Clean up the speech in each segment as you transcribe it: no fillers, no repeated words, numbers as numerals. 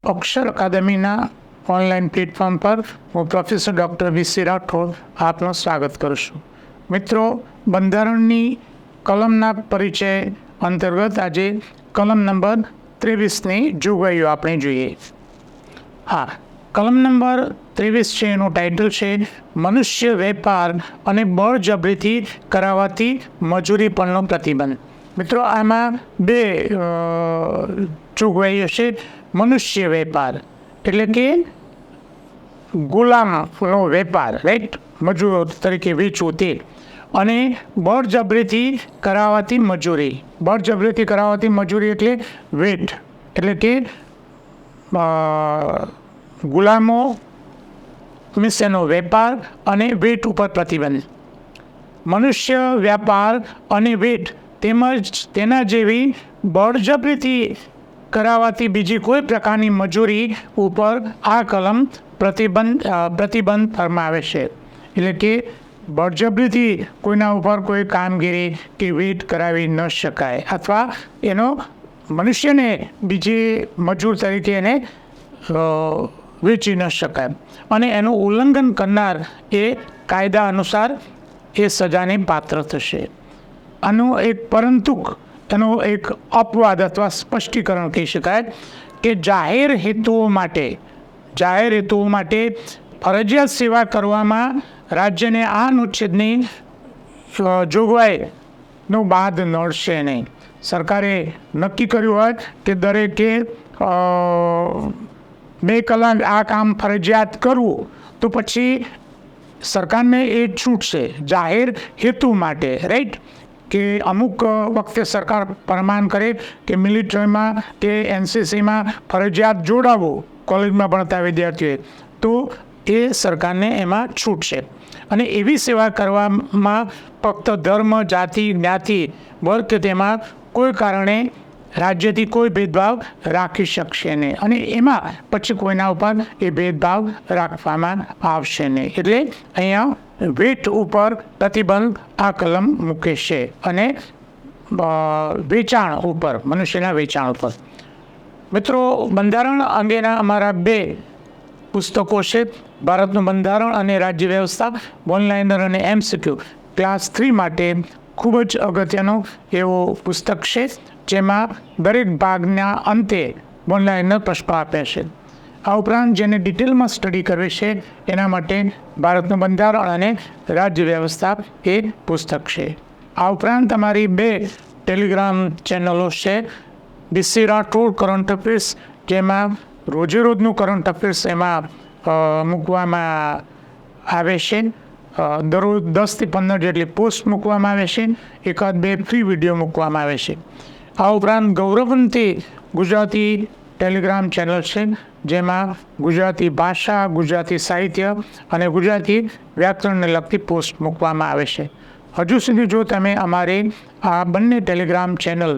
અક્ષર અકાદમીના online platform પર હું professor doctor વી.સી. Rathod આપનું સ્વાગત કરું છું. મિત્રો, બંધારણની કલમના પરિચય અંતર્ગત આજે કલમ નંબર 23ની જોગવાઈઓ આપણે જોઈએ. કલમ નંબર 23 છે, એનું ટાઇટલ છે મનુષ્ય વેપાર અને બળજબરીથી કરાવાતી મજૂરી પરનો પ્રતિબંધ. મિત્રો, આમાં બે જોગવાઈઓ છે. મનુષ્ય વેપાર એટલે કે ગુલામનો વેપાર, રાઈટ, મજૂર તરીકે વેચવું તે, અને બળજબરીથી કરાવાતી મજૂરી. બળજબરીથી કરાવાતી મજૂરી એટલે વેટ, એટલે કે ગુલામો મીન્સ એનો વેપાર અને વેટ ઉપર પ્રતિબંધ. મનુષ્ય વ્યાપાર અને વેટ તેમજ તેના જેવી બળજબરીથી કરાવાતી બીજી કોઈ પ્રકારની મજૂરી ઉપર આ કલમ પ્રતિબંધ ફરમાવે છે. એટલે કે બળજબરીથી કોઈના ઉપર કોઈ કામગીરી કે વેટ કરાવી ન શકાય, અથવા એનો મનુષ્યને બીજી મજૂર તરીકે એને વેચી ન શકાય, અને એનું ઉલ્લંઘન કરનાર એ કાયદા અનુસાર એ સજાને પાત્ર થશે. આનું એનો એક અપવાદ અથવા સ્પષ્ટીકરણ કહી શકાય કે જાહેર હેતુઓ માટે ફરજિયાત સેવા કરવામાં રાજ્યને આ અનુચ્છેદની જોગવાઈનો બાદ નડશે નહીં. સરકારે નક્કી કર્યું હોય કે દરેકે 2 કલાક આ કામ ફરજિયાત કરવું, તો પછી સરકારને એ છૂટ છે જાહેર હેતુ માટે, રાઈટ. કે અમુક વખતે સરકાર ફરમાન કરે કે મિલિટરીમાં કે એનસીસીમાં ફરજિયાત જોડાવવું કોલેજમાં ભણતા વિદ્યાર્થીઓએ, તો એ સરકારને એમાં છૂટ છે. અને એવી સેવા કરવામાં ફક્ત ધર્મ, જાતિ, જ્ઞાતિ, વર્ગ કે તેમાં કોઈ કારણે રાજ્યથી કોઈ ભેદભાવ રાખી શકશે નહીં, અને એમાં પછી કોઈના ઉપર એ ભેદભાવ રાખવામાં આવશે નહીં. એટલે અહીંયા વેટ ઉપર પ્રતિબંધ આ કલમ મૂકે છે, અને વેચાણ ઉપર, મનુષ્યના વેચાણ ઉપર. મિત્રો, બંધારણ અંગેના અમારા 2 પુસ્તકો છે. ભારતનું બંધારણ અને રાજ્ય વ્યવસ્થા, વન-લાઇનર અને MCQ ક્લાસ 3 માટે ખૂબ જ અગત્યનો એવો પુસ્તક છે, જેમાં દરેક ભાગના અંતે વન-લાઇનર પ્રશ્નો આપ્યા છે. આ ઉપરાંત જેને ડિટેલમાં સ્ટડી કરવી છે એના માટે ભારતનું બંધારણ અને રાજ્ય વ્યવસ્થા એ પુસ્તક છે. આ ઉપરાંત અમારી 2 ટેલિગ્રામ ચેનલો છે. વી.સી. રાઠોડ કરંટ અફેર્સ, જેમાં રોજે રોજનું કરંટ અફેર્સ એમાં મૂકવામાં આવે છે. દરરોજ 10 થી 15 જેટલી પોસ્ટ મૂકવામાં આવે છે. 1-2 ફ્રી વિડીયો મૂકવામાં આવે છે. આ ઉપરાંત ગૌરવંતી ગુજરાતી ટેલિગ્રામ ચેનલ છે, જેમાં ગુજરાતી ભાષા, ગુજરાતી સાહિત્ય અને ગુજરાતી વ્યાકરણને લગતી પોસ્ટ મૂકવામાં આવે છે. હજુ સુધી જો તમે અમારી આ બંને ટેલિગ્રામ ચેનલ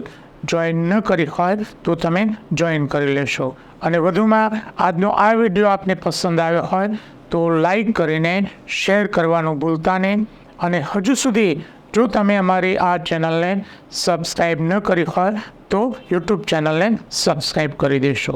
જોઈન ન કરી હોય તો તમે જોઈન કરી લેશો. અને વધુમાં આજનો આ વિડીયો આપને પસંદ આવ્યો હોય તો લાઈક કરીને શેર કરવાનું ભૂલતા નહીં. અને હજુ સુધી જો તમે અમારી આ ચેનલને સબસ્ક્રાઈબ ન કરી હોય તો યુટ્યુબ ચેનલને સબસ્ક્રાઈબ કરી દેશો.